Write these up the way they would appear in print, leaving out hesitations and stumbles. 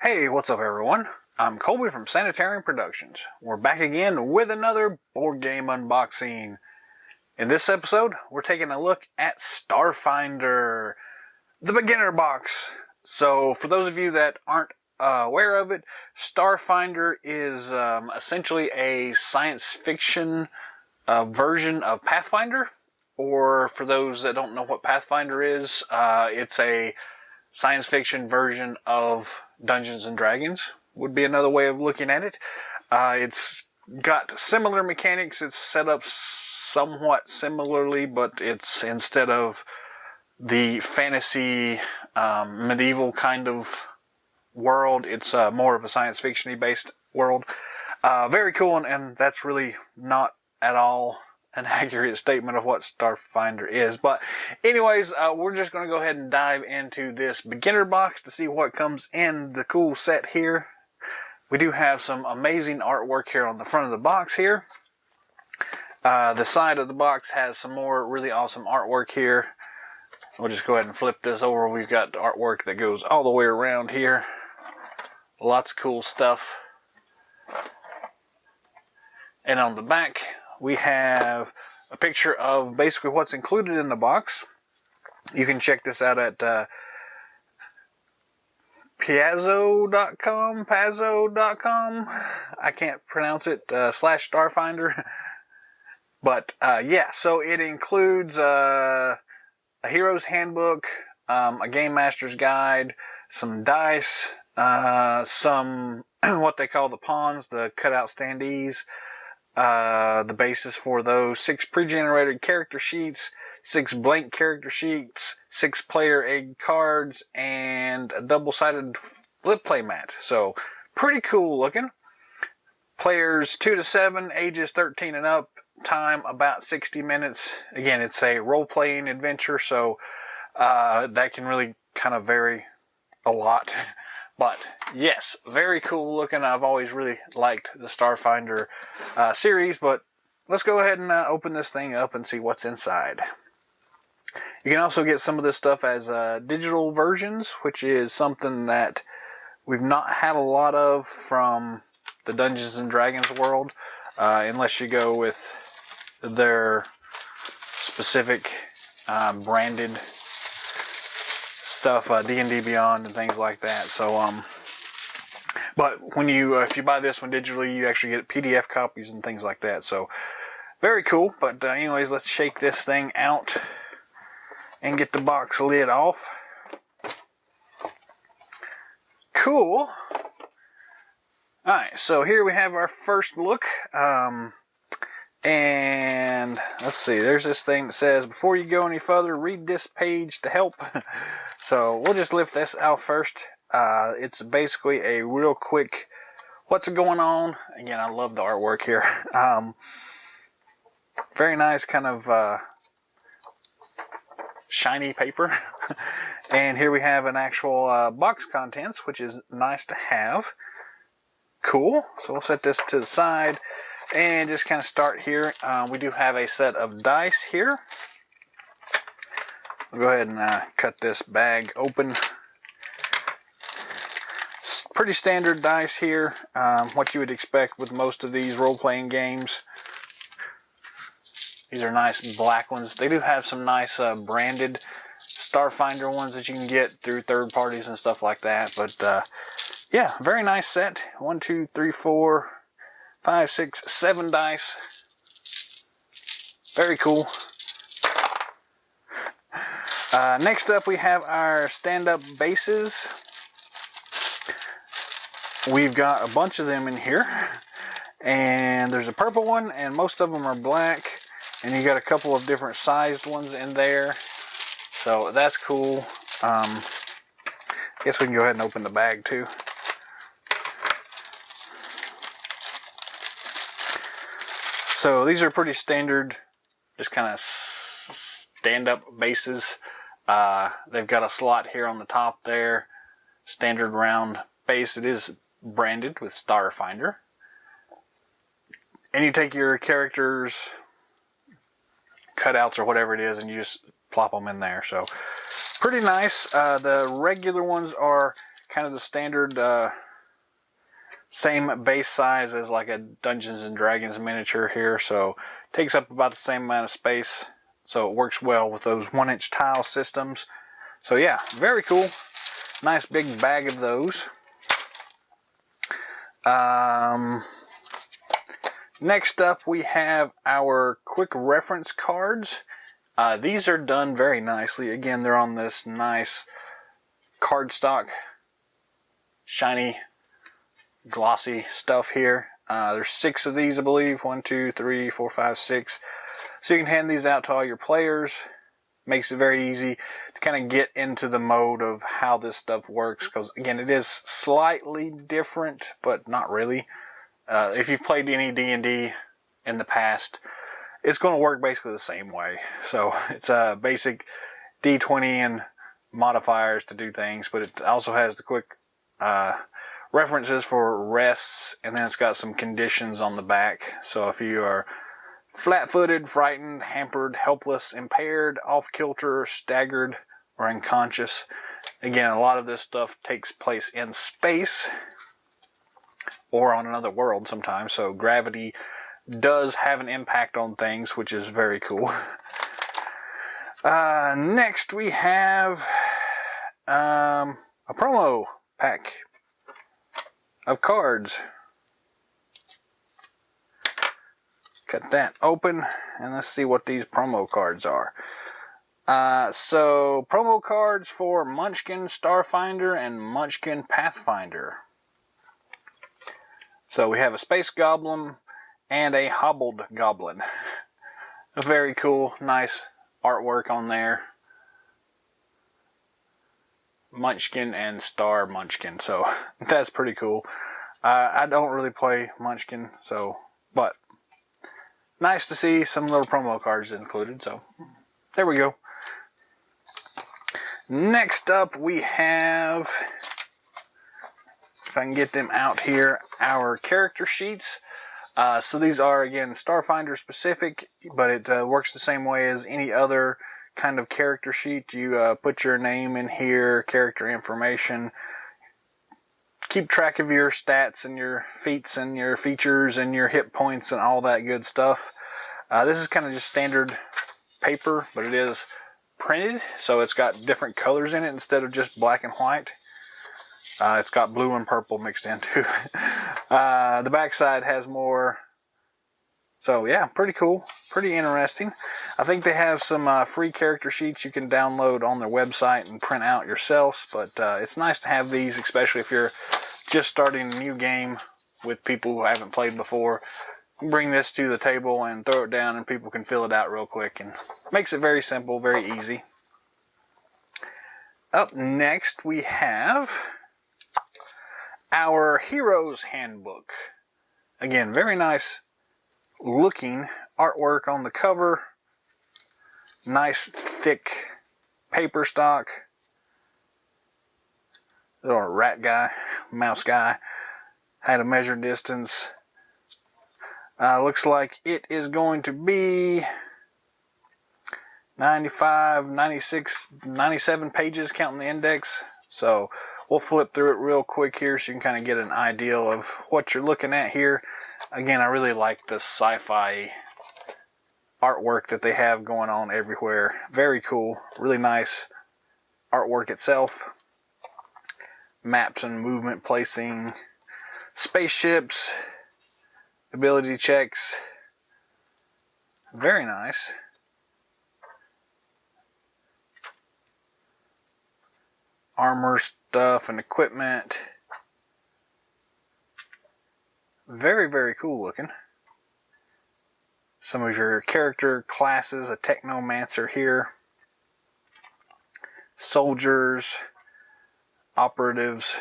Hey, what's up everyone? I'm Colby from Sanitarium Productions. We're back again with another board game unboxing. In this episode, we're taking a look at Starfinder, the beginner box. So, for those of you that aren't aware of it, Starfinder is essentially a science fiction version of Pathfinder. Or for those that don't know what Pathfinder is, it's a science fiction version of Dungeons and Dragons, would be another way of looking at it. It's got similar mechanics. It's set up somewhat similarly, but it's instead of the fantasy medieval kind of world, it's more of a science fiction-y based world. Very cool, and that's really not at all an accurate statement of what Starfinder is. But anyways, we're just going to go ahead and dive into this beginner box to see what comes in the cool set here. We do have some amazing artwork here on the front of the box here. The side of the box has some more really awesome artwork here. We'll just go ahead and flip this over. We've got artwork that goes all the way around here. Lots of cool stuff. And on the back, we have a picture of basically what's included in the box. You can check this out at Pazzo.com. I can't pronounce it, /Starfinder. But yeah, so it includes a hero's handbook, a game master's guide, some dice, some what they call the pawns, the cutout standees, the basis for those, 6 pre-generated character sheets, 6 blank character sheets, 6 player egg cards, and a double-sided flip play mat. So, pretty cool looking. Players 2 to 7, ages 13 and up, time about 60 minutes. Again, it's a role-playing adventure, so that can really kind of vary a lot. But yes, very cool looking. I've always really liked the Starfinder series, but let's go ahead and open this thing up and see what's inside. You can also get some of this stuff as digital versions, which is something that we've not had a lot of from the Dungeons and Dragons world, unless you go with their specific branded stuff, D&D Beyond and things like that. So, but when you, if you buy this one digitally, you actually get PDF copies and things like that. So, very cool. But anyways, let's shake this thing out and get the box lid off. Cool. Alright, so here we have our first look. And let's see, there's this thing that says, before you go any further, read this page to help. So we'll just lift this out first. It's basically a real quick, what's going on? Again, I love the artwork here. Very nice kind of shiny paper. And here we have an actual box contents, which is nice to have. Cool. So we'll set this to the side. And just kind of start here. We do have a set of dice here. We'll go ahead and cut this bag open. Pretty standard dice here. What you would expect with most of these role-playing games. These are nice black ones. They do have some nice branded Starfinder ones that you can get through third parties and stuff like that. But yeah, very nice set. 1, 2, 3, 4... 5, 6, 7 dice. Very cool. Next up we have our stand-up bases. We've got a bunch of them in here. And there's a purple one, and most of them are black. And you got a couple of different sized ones in there. So that's cool. Guess we can go ahead and open the bag too. So these are pretty standard, just kind of stand-up bases. They've got a slot here on the top there. Standard round base. It is branded with Starfinder. And you take your characters' cutouts or whatever it is and you just plop them in there. So pretty nice. The regular ones are kind of the standard, same base size as like a Dungeons and Dragons miniature here, so takes up about the same amount of space, so it works well with those 1-inch tile systems. So yeah, very cool. Nice big bag of those. Next up, we have our quick reference cards. These are done very nicely. Again, they're on this nice cardstock, shiny, glossy stuff here. There's 6 of these, I believe. 1, 2, 3, 4, 5, 6. So you can hand these out to all your players. Makes it very easy to kind of get into the mode of how this stuff works, because again, it is slightly different, but not really. If you've played any D&D in the past, it's going to work basically the same way. So it's a basic D20 and modifiers to do things, but it also has the quick references for rests, and then it's got some conditions on the back. So if you are flat-footed, frightened, hampered, helpless, impaired, off-kilter, staggered, or unconscious. Again, a lot of this stuff takes place in space or on another world sometimes, so gravity does have an impact on things, which is very cool. Next, we have a promo pack of cards. Cut that open, and let's see what these promo cards are. So, promo cards for Munchkin Starfinder and Munchkin Pathfinder. So, we have a Space Goblin and a Hobbled Goblin. A very cool, nice artwork on there. Munchkin and Star Munchkin, so that's pretty cool. I don't really play Munchkin, so, but nice to see some little promo cards included, so there we go. Next up, we have, if I can get them out here, our character sheets. So these are, again, Starfinder specific, but it works the same way as any other kind of character sheet. You put your name in here, character information, keep track of your stats and your feats and your features and your hit points and all that good stuff. This is kind of just standard paper, but it is printed, so it's got different colors in it instead of just black and white. It's got blue and purple mixed in too. The backside has more. So yeah, pretty cool, pretty interesting. I think they have some free character sheets you can download on their website and print out yourselves, but it's nice to have these, especially if you're just starting a new game with people who haven't played before. Bring this to the table and throw it down, and people can fill it out real quick, and makes it very simple, very easy. Up next, we have our Hero's Handbook. Again, very nice looking artwork on the cover. Nice thick paper stock. Little rat guy, mouse guy. Had a measure distance. Looks like it is going to be 95, 96, 97 pages counting the index. So we'll flip through it real quick here so you can kind of get an idea of what you're looking at here. Again, I really like the sci-fi artwork that they have going on everywhere. Very cool. Really nice artwork itself. Maps and movement placing. Spaceships. Ability checks. Very nice. Armor stuff and equipment. Very, very cool looking. Some of your character classes, a technomancer here. Soldiers, operatives,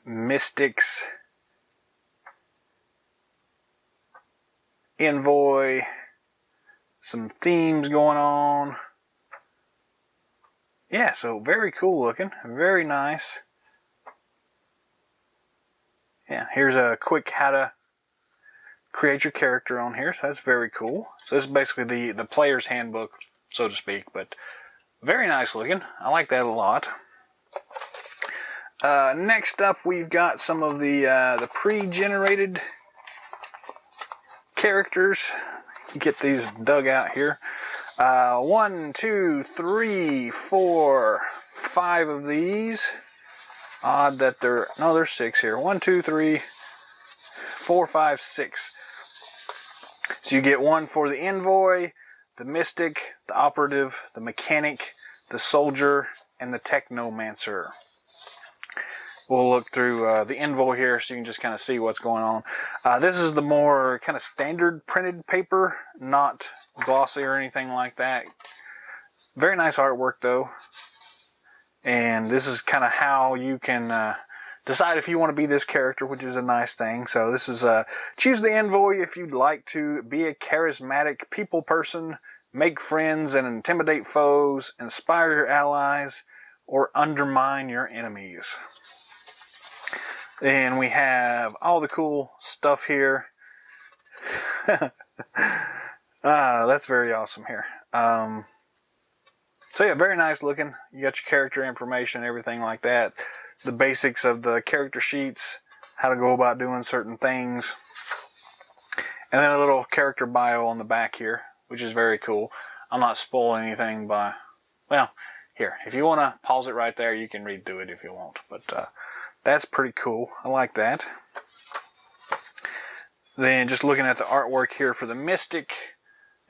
mystics, envoy, some themes going on. Yeah, so very cool looking, very nice. Yeah, here's a quick how to create your character on here, so that's very cool. So this is basically the player's handbook, so to speak, but very nice looking. I like that a lot. Next up, we've got some of the pre-generated characters. Get these dug out here. 1, 2, 3, 4, 5 of these. Odd that there's 6 here. 1, 2, 3, 4, 5, 6. So you get one for the envoy, the mystic, the operative, the mechanic, the soldier, and the technomancer. We'll look through the envoy here so you can just kind of see what's going on. This is the more kind of standard printed paper, not glossy or anything like that. Very nice artwork though. And this is kind of how you can decide if you want to be this character, which is a nice thing. So this is choose the envoy if you'd like to be a charismatic people person, make friends and intimidate foes, inspire your allies, or undermine your enemies. And we have all the cool stuff here. That's very awesome here. So yeah, very nice looking. You got your character information, everything like that. The basics of the character sheets, how to go about doing certain things. And then a little character bio on the back here, which is very cool. I'm not spoiling anything by, well, here, if you want to pause it right there, you can read through it if you want. But that's pretty cool. I like that. Then just looking at the artwork here for the Mystic.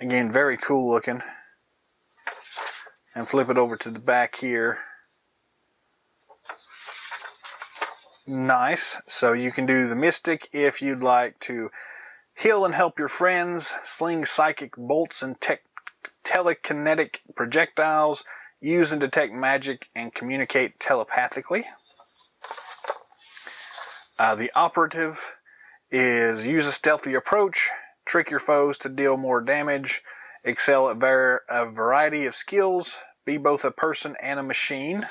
Again, very cool looking. And flip it over to the back here. Nice. So you can do the Mystic if you'd like to heal and help your friends, sling psychic bolts and telekinetic projectiles, use and detect magic, and communicate telepathically. The operative is use a stealthy approach, trick your foes to deal more damage, excel at a variety of skills, be both a person and a machine.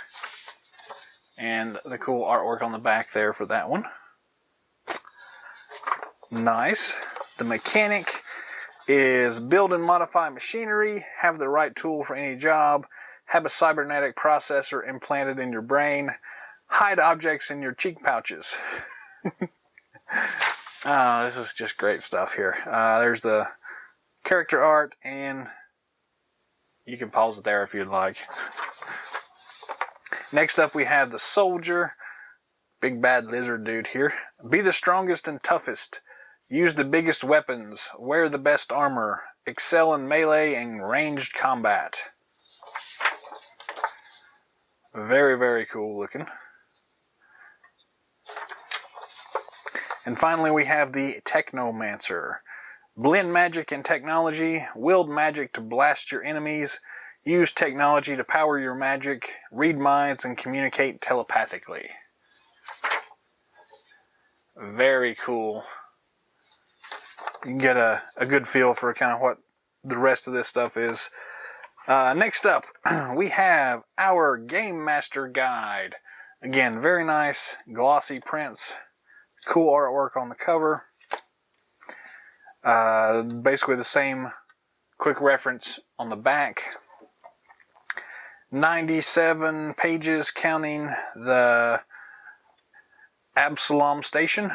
And the cool artwork on the back there for that one. Nice. The mechanic is build and modify machinery, have the right tool for any job, have a cybernetic processor implanted in your brain, hide objects in your cheek pouches. This is just great stuff here. There's the character art, and you can pause it there if you'd like. Next up we have the soldier. Big bad lizard dude here. Be the strongest and toughest. Use the biggest weapons. Wear the best armor. Excel in melee and ranged combat. Very, very cool looking. And finally we have the technomancer. Blend magic and technology. Wield magic to blast your enemies. Use technology to power your magic. Read minds and communicate telepathically. Very cool. You can get a good feel for kind of what the rest of this stuff is. Next up, we have our Game Master Guide. Again, very nice, glossy prints. Cool artwork on the cover. Basically the same quick reference on the back. 97 pages counting the Absalom Station.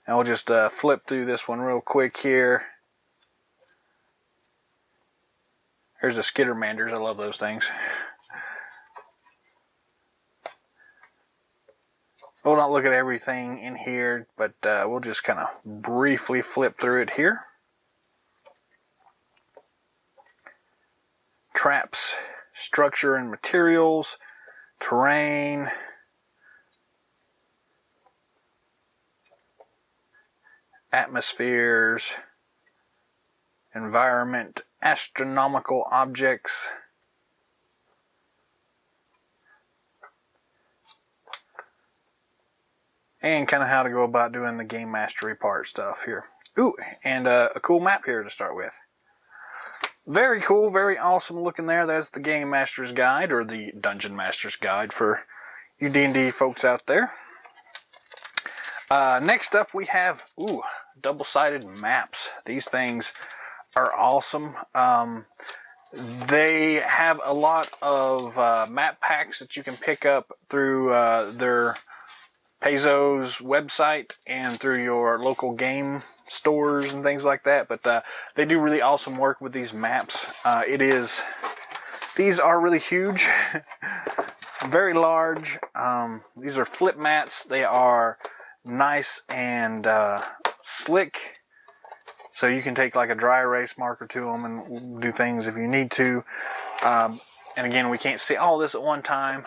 And we'll just flip through this one real quick here. Here's the Skittermanders. I love those things. We'll not look at everything in here, but we'll just kind of briefly flip through it here. Traps, structure and materials, terrain, atmospheres, environment, astronomical objects, and kind of how to go about doing the game mastery part stuff here. Ooh, and a cool map here to start with. Very cool, very awesome looking there. That's the Game Master's Guide, or the Dungeon Master's Guide for you D&D folks out there. Next up we have, double-sided maps. These things are awesome. They have a lot of map packs that you can pick up through their Paizo's website and through your local game stores and things like that. But they do really awesome work with these maps. These are really huge, very large. These are flip mats. They are nice and slick. So you can take like a dry erase marker to them and do things if you need to. And again, we can't see all this at one time,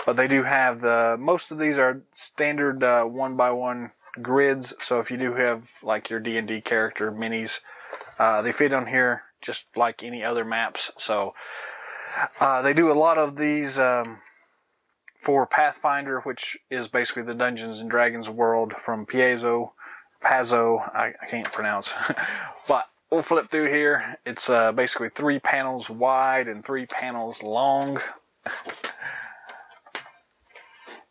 but they do have most of these are standard 1x1 grids. So if you do have like your D&D character minis, they fit on here just like any other maps. So they do a lot of these for Pathfinder, which is basically the Dungeons and Dragons world from Paizo, I can't pronounce. But we'll flip through here. It's basically 3 panels wide and 3 panels long.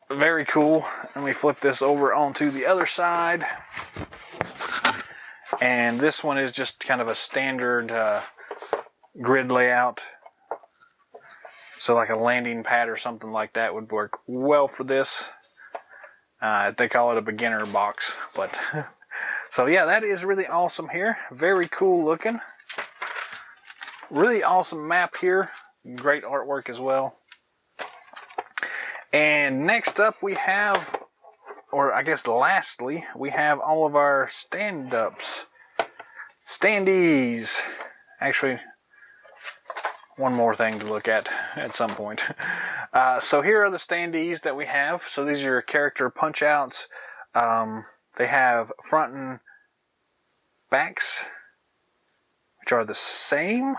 Very cool. And we flip this over onto the other side. And this one is just kind of a standard grid layout. So like a landing pad or something like that would work well for this. They call it a beginner box. But so yeah, that is really awesome here. Very cool looking. Really awesome map here. Great artwork as well. And next up we have, or I guess lastly, we have all of our stand-ups. Standees. Actually, one more thing to look at some point. So here are the standees that we have. So these are your character punch outs. They have front and backs, which are the same.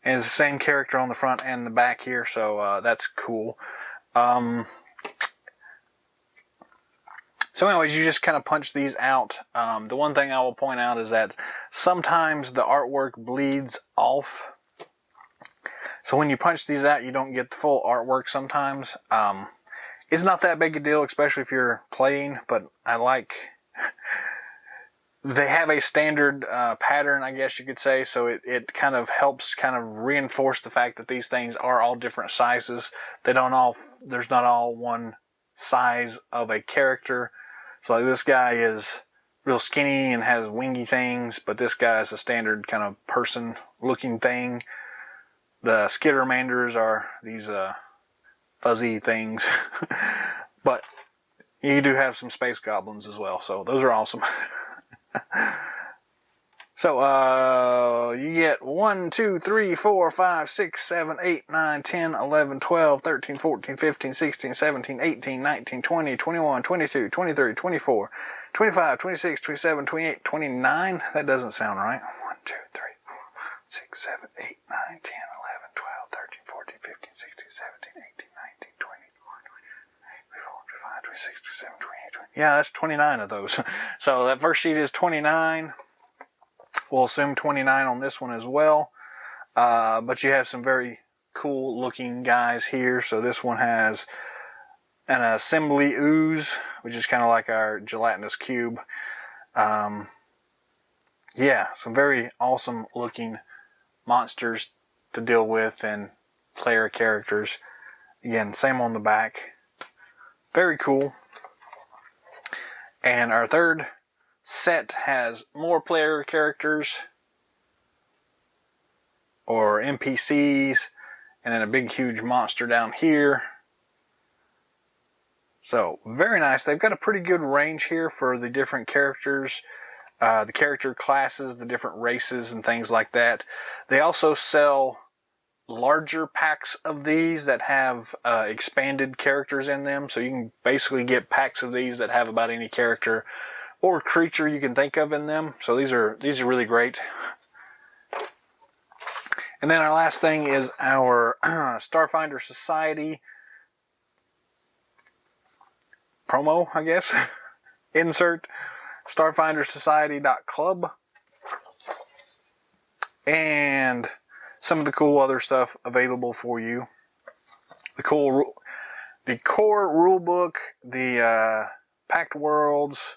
And it's the same character on the front and the back here, so that's cool. So anyways, you just kind of punch these out. The one thing I will point out is that sometimes the artwork bleeds off. So when you punch these out, you don't get the full artwork sometimes. It's not that big a deal, especially if you're playing, but I like... They have a standard pattern, I guess you could say, so it kind of helps kind of reinforce the fact that these things are all different sizes. There's not all one size of a character. So like this guy is real skinny and has wingy things, but this guy is a standard kind of person looking thing. The Skittermanders are these fuzzy things. But you do have some space goblins as well, so those are awesome. So, you get 1, 2, 3, 4, 5, 6, 7, 8, 9, 10, 11, 12, 13, 14, 15, 16, 17, 18, 19, 20, 21, 22, 23, 24, 25, 26, 27, 28, 29. That doesn't sound right. 1, 2, 3, 4, 5, 6, 7, 8, 9, 10, 11, 12, 13, 14, 15, 16, 17, 18, 19, 20, 25, 26, 27, 28, 20. Yeah, that's 29 of those. So that first sheet is 29. We'll assume 29 on this one as well. But you have some very cool looking guys here. So this one has an assembly ooze, which is kind of like our gelatinous cube. Yeah, some very awesome looking monsters to deal with and player characters. Again, same on the back. Very cool. And our third set has more player characters or NPCs, and then a big huge monster down here. So very nice. They've got a pretty good range here for the different characters, the character classes, the different races and things like that. They also sell larger packs of these that have expanded characters in them, so you can basically get packs of these that have about any character or creature you can think of in them. So these are really great. And then our last thing is our Starfinder Society promo, I guess. Insert starfindersociety.club. And some of the cool other stuff available for you. The core rulebook, the Packed Worlds,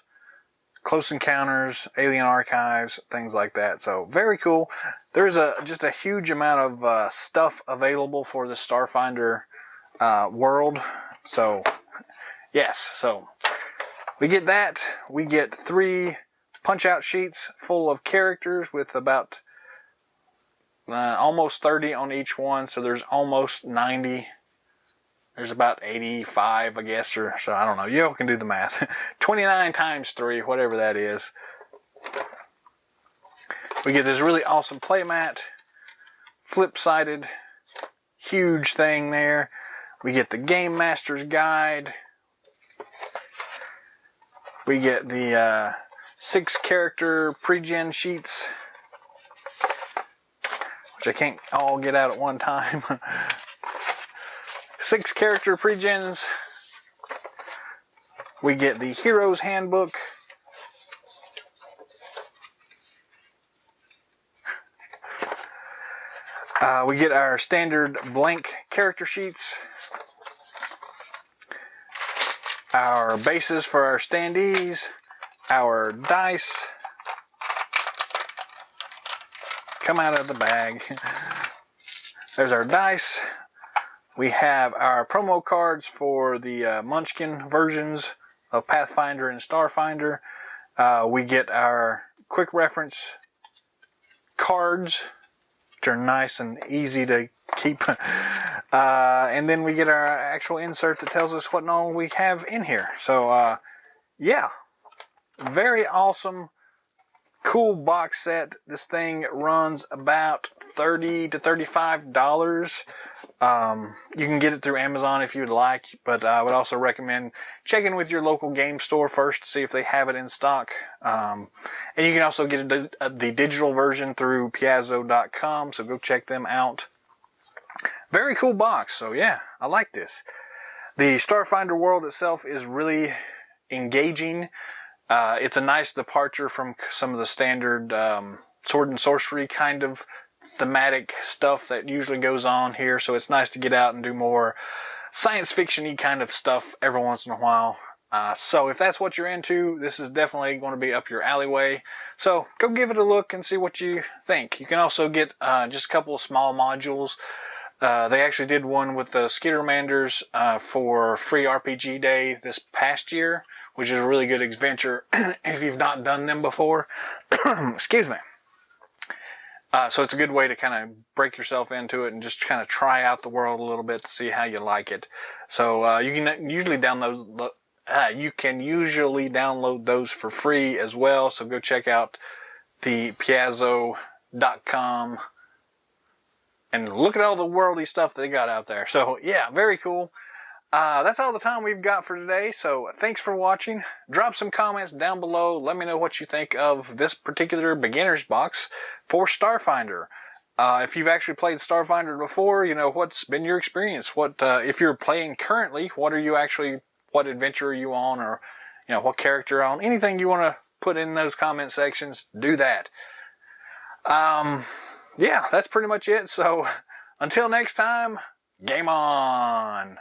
Close Encounters, Alien Archives, things like that. So very cool. There's just a huge amount of stuff available for the Starfinder world. So yes, so we get that. We get 3 punch-out sheets full of characters with about almost 30 on each one. So there's almost 90. There's about 85, I guess, or so. I don't know. You all can do the math. 29 times 3, whatever that is. We get this really awesome playmat, flip-sided, huge thing there. We get the Game Master's Guide. We get the 6-character pre-gen sheets, which I can't all get out at one time. 6-character pre-gens. We get the Hero's Handbook. We get our standard blank character sheets. Our bases for our standees. Our dice. Come out of the bag. There's our dice. We have our promo cards for the Munchkin versions of Pathfinder and Starfinder. We get our quick reference cards, which are nice and easy to keep. And then we get our actual insert that tells us what all we have in here. So, yeah, very awesome, cool box set. This thing runs about $30 to $35. You can get it through Amazon if you'd like, but I would also recommend checking with your local game store first to see if they have it in stock. And you can also get the digital version through Piazzo.com, so go check them out. Very cool box, so yeah, I like this. The Starfinder world itself is really engaging. It's a nice departure from some of the standard sword and sorcery kind of thematic stuff that usually goes on here, so it's nice to get out and do more science fiction-y kind of stuff every once in a while. So if that's what you're into, this is definitely going to be up your alleyway. So go give it a look and see what you think. You can also get just a couple of small modules. They actually did one with the Skittermanders for free RPG Day this past year, which is a really good adventure if you've not done them before. Excuse me. So it's a good way to kind of break yourself into it and just kind of try out the world a little bit to see how you like it. So you can usually download those for free as well. So go check out the Piazzo.com and look at all the worldy stuff they got out there. So yeah, very cool. That's all the time we've got for today, so thanks for watching. Drop some comments down below. Let me know what you think of this particular beginner's box for Starfinder. If you've actually played Starfinder before, you know, what's been your experience? What if you're playing currently, what adventure are you on, or you know, what character you're on? Anything you want to put in those comment sections, do that. Yeah, that's pretty much it. So until next time, game on.